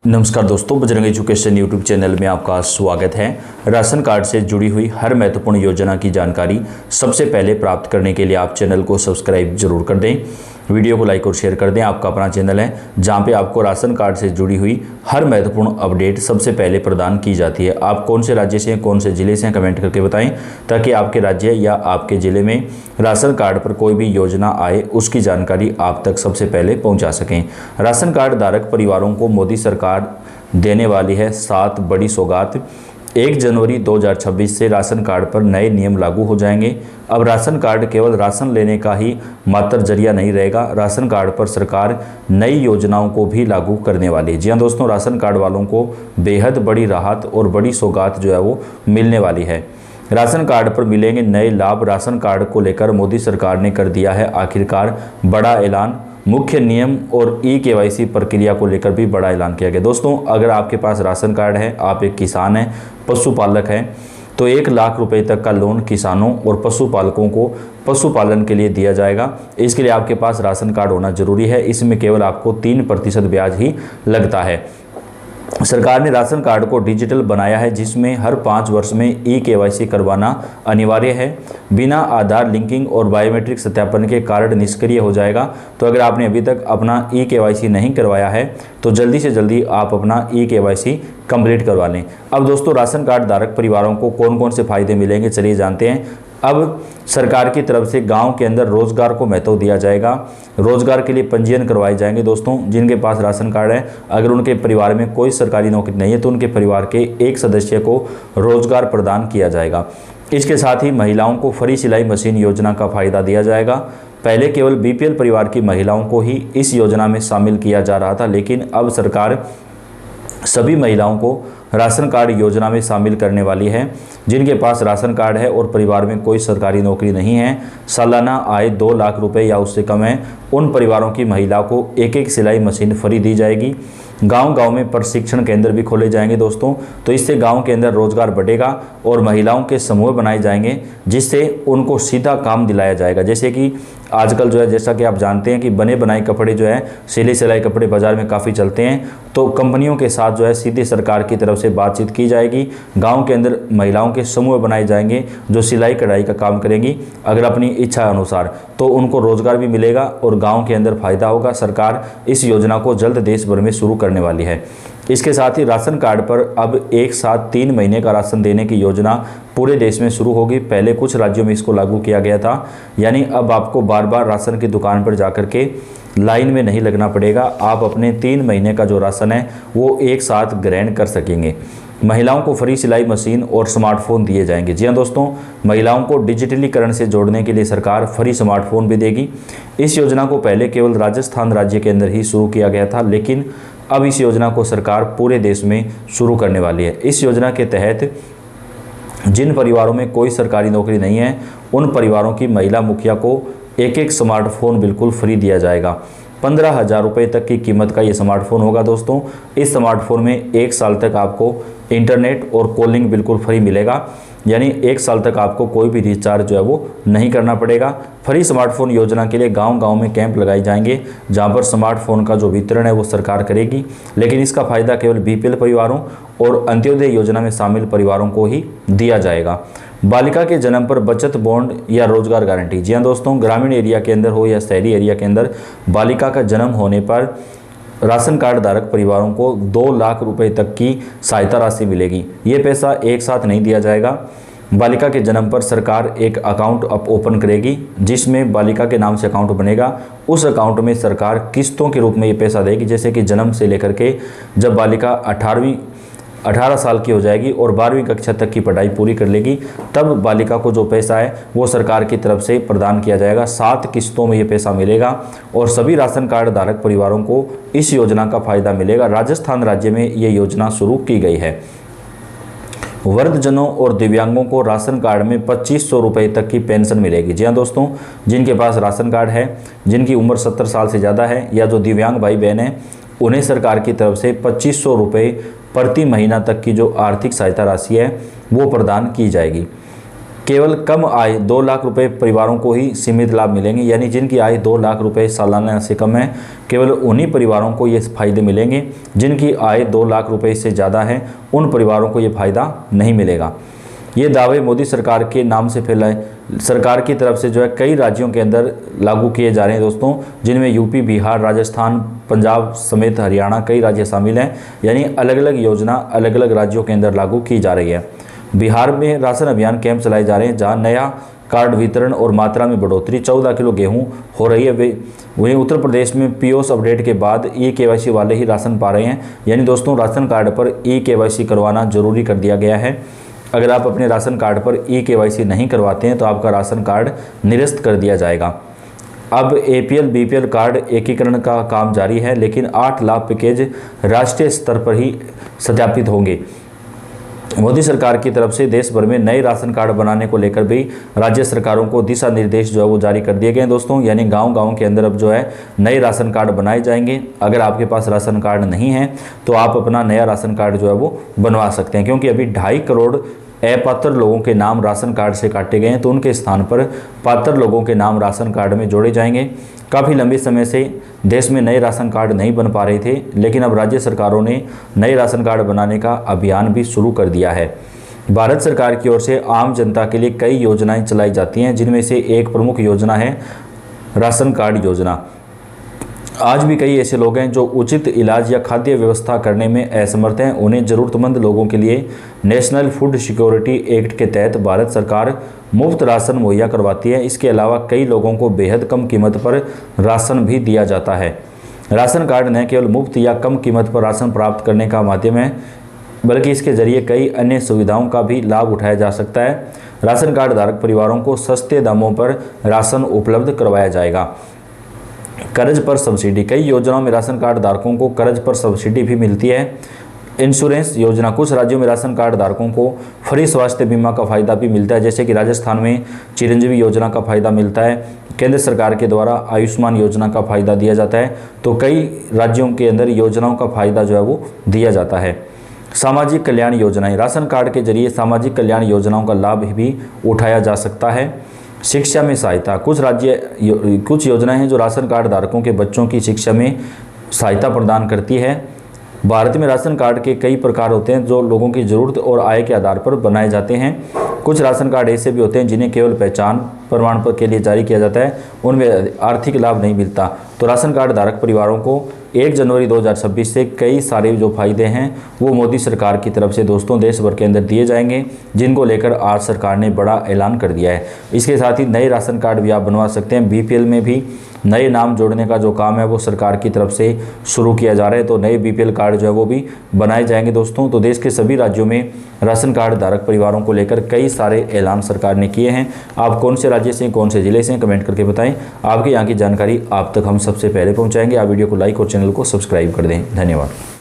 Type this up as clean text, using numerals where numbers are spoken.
नमस्कार दोस्तों, Bajrang education YouTube channel में आपका स्वागत है। राशन कार्ड से जुड़ी हुई हर महत्वपूर्ण योजना की जानकारी सबसे पहले प्राप्त करने के लिए आप चैनल को सब्सक्राइब जरूर कर दें, वीडियो को लाइक और शेयर कर दें। आपका अपना चैनल है जहां पे आपको राशन कार्ड से जुड़ी हुई हर महत्वपूर्ण अपडेट सबसे पहले प्रदान की जाती है। आप कौन से राज्य से हैं, कौन से ज़िले से हैं, कमेंट करके बताएं ताकि आपके राज्य या आपके ज़िले में राशन कार्ड पर कोई भी योजना आए उसकी जानकारी आप तक सबसे पहले पहुंचा सकें। राशन कार्ड धारक परिवारों को मोदी सरकार देने वाली है 7 बड़ी सौगात। 1 जनवरी 2026 से राशन कार्ड पर नए नियम लागू हो जाएंगे। अब राशन कार्ड केवल राशन लेने का ही मात्र जरिया नहीं रहेगा, राशन कार्ड पर सरकार नई योजनाओं को भी लागू करने वाली है। जी हाँ दोस्तों, राशन कार्ड वालों को बेहद बड़ी राहत और बड़ी सौगात जो है वो मिलने वाली है। राशन कार्ड पर मिलेंगे नए लाभ। राशन कार्ड को लेकर मोदी सरकार ने कर दिया है आखिरकार बड़ा ऐलान। मुख्य नियम और ई-केवाईसी प्रक्रिया को लेकर भी बड़ा ऐलान किया गया। दोस्तों, अगर आपके पास राशन कार्ड है, आप एक किसान हैं, पशुपालक हैं, तो 1 लाख रुपए तक का लोन किसानों और पशुपालकों को पशुपालन के लिए दिया जाएगा। इसके लिए आपके पास राशन कार्ड होना जरूरी है। इसमें केवल आपको 3% ब्याज ही लगता है। सरकार ने राशन कार्ड को डिजिटल बनाया है, जिसमें हर 5 वर्ष में ई-केवाईसी करवाना अनिवार्य है। बिना आधार लिंकिंग और बायोमेट्रिक सत्यापन के कार्ड निष्क्रिय हो जाएगा। तो अगर आपने अभी तक अपना ई-केवाईसी नहीं करवाया है तो जल्दी से जल्दी आप अपना ई-केवाईसी कंप्लीट करवा लें। अब दोस्तों, राशन कार्ड धारक परिवारों को कौन कौन से फायदे मिलेंगे, चलिए जानते हैं। अब सरकार की तरफ से गांव के अंदर रोजगार को महत्व दिया जाएगा। रोजगार के लिए पंजीयन करवाए जाएंगे। दोस्तों, जिनके पास राशन कार्ड है, अगर उनके परिवार में कोई सरकारी नौकरी नहीं है तो उनके परिवार के एक सदस्य को रोजगार प्रदान किया जाएगा। इसके साथ ही महिलाओं को फ्री सिलाई मशीन योजना का फायदा दिया जाएगा। पहले केवल बीपीएल परिवार की महिलाओं को ही इस योजना में शामिल किया जा रहा था, लेकिन अब सरकार सभी महिलाओं को राशन कार्ड योजना में शामिल करने वाली है। जिनके पास राशन कार्ड है और परिवार में कोई सरकारी नौकरी नहीं है, सालाना आय 2 लाख रुपए या उससे कम है, उन परिवारों की महिला को एक सिलाई मशीन फ्री दी जाएगी। गांव-गांव में प्रशिक्षण केंद्र भी खोले जाएंगे दोस्तों, तो इससे गांव के अंदर रोजगार बढ़ेगा और महिलाओं के समूह बनाए जाएंगे, जिससे उनको सीधा काम दिलाया जाएगा। जैसे कि आजकल जो है, जैसा कि आप जानते हैं कि बने बनाए कपड़े जो है, सिले सिलाई कपड़े बाजार में काफ़ी चलते हैं, तो कंपनियों के साथ जो है सीधे सरकार की तरफ से बातचीत की जाएगी। गांव के अंदर महिलाओं के समूह बनाए जाएंगे जो सिलाई कढ़ाई का काम करेंगी अगर अपनी इच्छा अनुसार, तो उनको रोजगार भी मिलेगा और गांव के अंदर फायदा होगा। सरकार इस योजना को जल्द देश भर में शुरू करने वाली है। इसके साथ ही राशन कार्ड पर अब एक साथ 3 महीने का राशन देने की योजना पूरे देश में शुरू होगी। पहले कुछ राज्यों में इसको लागू किया गया था, यानी अब आपको बार बार राशन की दुकान पर जाकर के लाइन में नहीं लगना पड़ेगा। आप अपने 3 महीने का जो राशन है वो एक साथ ग्रहण कर सकेंगे। महिलाओं को फ्री सिलाई मशीन और स्मार्टफोन दिए जाएंगे। जी हाँ दोस्तों, महिलाओं को डिजिटलीकरण से जोड़ने के लिए सरकार फ्री स्मार्टफोन भी देगी। इस योजना को पहले केवल राजस्थान राज्य के अंदर ही शुरू किया गया था, लेकिन अब इस योजना को सरकार पूरे देश में शुरू करने वाली है। इस योजना के तहत जिन परिवारों में कोई सरकारी नौकरी नहीं है, उन परिवारों की महिला मुखिया को एक स्मार्टफोन बिल्कुल फ्री दिया जाएगा। 15,000 रुपये तक की कीमत का ये स्मार्टफोन होगा दोस्तों। इस स्मार्टफोन में 1 साल तक आपको इंटरनेट और कॉलिंग बिल्कुल फ्री मिलेगा, यानी 1 साल तक आपको कोई भी रिचार्ज जो है वो नहीं करना पड़ेगा। फ्री स्मार्टफोन योजना के लिए गांव-गांव में कैंप लगाए जाएंगे, जहां पर स्मार्टफोन का जो वितरण है वो सरकार करेगी, लेकिन इसका फायदा केवल बीपीएल परिवारों और अंत्योदय योजना में शामिल परिवारों को ही दिया जाएगा। बालिका के जन्म पर बचत बॉन्ड या रोजगार गारंटी। जी हाँ दोस्तों, ग्रामीण एरिया के अंदर हो या शहरी एरिया के अंदर बालिका का जन्म होने पर राशन कार्ड धारक परिवारों को 2 लाख रुपए तक की सहायता राशि मिलेगी। ये पैसा एक साथ नहीं दिया जाएगा। बालिका के जन्म पर सरकार एक अकाउंट ओपन करेगी, जिसमें बालिका के नाम से अकाउंट बनेगा। उस अकाउंट में सरकार किस्तों के रूप में ये पैसा देगी। जैसे कि जन्म से लेकर के जब बालिका 18 साल की हो जाएगी और 12वीं कक्षा तक की पढ़ाई पूरी कर लेगी, तब बालिका को जो पैसा है वो सरकार की तरफ से प्रदान किया जाएगा। 7 किस्तों में ये पैसा मिलेगा और सभी राशन कार्ड धारक परिवारों को इस योजना का फायदा मिलेगा। राजस्थान राज्य में ये योजना शुरू की गई है। वृद्धजनों और दिव्यांगों को राशन कार्ड में 2500 रुपये तक की पेंशन मिलेगी। जी हाँ दोस्तों, जिनके पास राशन कार्ड है, जिनकी उम्र 70 साल से ज़्यादा है, या जो दिव्यांग भाई बहन हैं, उन्हें सरकार की तरफ से 2500 रुपये प्रति महीना तक की जो आर्थिक सहायता राशि है वो प्रदान की जाएगी। केवल कम आय 2 लाख रुपए परिवारों को ही सीमित लाभ मिलेंगे, यानी जिनकी आय 2 लाख रुपए सालाना से कम है केवल उन्हीं परिवारों को ये फायदे मिलेंगे। जिनकी आय 2 लाख रुपए से ज़्यादा है उन परिवारों को ये फायदा नहीं मिलेगा। ये दावे मोदी सरकार के नाम से फैलाए सरकार की तरफ से जो है कई राज्यों के अंदर लागू किए जा रहे हैं दोस्तों, जिनमें यूपी, बिहार, राजस्थान, पंजाब समेत हरियाणा कई राज्य शामिल हैं। यानी अलग अलग योजना अलग अलग राज्यों के अंदर लागू की जा रही है। बिहार में राशन अभियान कैंप चलाए जा रहे हैं जहां नया कार्ड वितरण और मात्रा में बढ़ोतरी, 14 किलो गेहूं हो रही है। वहीं उत्तर प्रदेश में पीओएस अपडेट के बाद ई-केवाईसी वाले ही राशन पा रहे हैं। यानी दोस्तों राशन कार्ड पर ई-केवाईसी करवाना जरूरी कर दिया गया है। अगर आप अपने राशन कार्ड पर ई-केवाईसी नहीं करवाते हैं तो आपका राशन कार्ड निरस्त कर दिया जाएगा। अब एपीएल बीपीएल कार्ड एकीकरण का काम जारी है, लेकिन 8 लाख पैकेज राष्ट्रीय स्तर पर ही सत्यापित होंगे। मोदी सरकार की तरफ से देश भर में नए राशन कार्ड बनाने को लेकर भी राज्य सरकारों को दिशा निर्देश जो है वो जारी कर दिए गए हैं दोस्तों। यानी गांव-गांव के अंदर अब जो है नए राशन कार्ड बनाए जाएंगे। अगर आपके पास राशन कार्ड नहीं है तो आप अपना नया राशन कार्ड जो है वो बनवा सकते हैं, क्योंकि अभी 2.5 करोड़ अपात्र लोगों के नाम राशन कार्ड से काटे गए हैं, तो उनके स्थान पर पात्र लोगों के नाम राशन कार्ड में जोड़े जाएंगे। काफ़ी लंबे समय से देश में नए राशन कार्ड नहीं बन पा रहे थे, लेकिन अब राज्य सरकारों ने नए राशन कार्ड बनाने का अभियान भी शुरू कर दिया है। भारत सरकार की ओर से आम जनता के लिए कई योजनाएं चलाई जाती हैं, जिनमें से एक प्रमुख योजना है राशन कार्ड योजना। आज भी कई ऐसे लोग हैं जो उचित इलाज या खाद्य व्यवस्था करने में असमर्थ हैं। उन्हें ज़रूरतमंद लोगों के लिए नेशनल फूड सिक्योरिटी एक्ट के तहत भारत सरकार मुफ्त राशन मुहैया करवाती है। इसके अलावा कई लोगों को बेहद कम कीमत पर राशन भी दिया जाता है। राशन कार्ड न केवल मुफ्त या कम कीमत पर राशन प्राप्त करने का माध्यम है, बल्कि इसके जरिए कई अन्य सुविधाओं का भी लाभ उठाया जा सकता है। राशन कार्ड धारक परिवारों को सस्ते दामों पर राशन उपलब्ध करवाया जाएगा। कर्ज पर सब्सिडी, कई योजनाओं में राशन कार्ड धारकों को कर्ज पर सब्सिडी भी मिलती है। इंश्योरेंस योजना, कुछ राज्यों में राशन कार्ड धारकों को फ्री स्वास्थ्य बीमा का फायदा भी मिलता है, जैसे कि राजस्थान में चिरंजीवी योजना का फायदा मिलता है। केंद्र सरकार के द्वारा आयुष्मान योजना का फायदा दिया जाता है। तो कई राज्यों के अंदर योजनाओं का फायदा जो है वो दिया जाता है। सामाजिक कल्याण योजनाएं, राशन कार्ड के जरिए सामाजिक कल्याण योजनाओं का लाभ भी उठाया जा सकता है। शिक्षा में सहायता, कुछ योजनाएं हैं जो राशन कार्ड धारकों के बच्चों की शिक्षा में सहायता प्रदान करती है। भारत में राशन कार्ड के कई प्रकार होते हैं जो लोगों की ज़रूरत और आय के आधार पर बनाए जाते हैं। कुछ राशन कार्ड ऐसे भी होते हैं जिन्हें केवल पहचान प्रमाण पत्र के लिए जारी किया जाता है, उनमें आर्थिक लाभ नहीं मिलता। तो राशन कार्ड धारक परिवारों को 1 जनवरी 2026 से कई सारे जो फायदे हैं वो मोदी सरकार की तरफ से दोस्तों देश भर के अंदर दिए जाएंगे, जिनको लेकर आज सरकार ने बड़ा ऐलान कर दिया है। इसके साथ ही नए राशन कार्ड भी आप बनवा सकते हैं। बीपीएल में भी नए नाम जोड़ने का जो काम है वो सरकार की तरफ से शुरू किया जा रहा है, तो नए बीपीएल कार्ड जो है वो भी बनाए जाएंगे दोस्तों। तो देश के सभी राज्यों में राशन कार्ड धारक परिवारों को लेकर कई सारे ऐलान सरकार ने किए हैं। आप कौन से राज्य से, कौन से जिले से, कमेंट करके बताएं। आपके यहाँ की जानकारी आप तक हम सबसे पहले पहुँचाएंगे। आप वीडियो को लाइक और चैनल को सब्सक्राइब कर दें। धन्यवाद।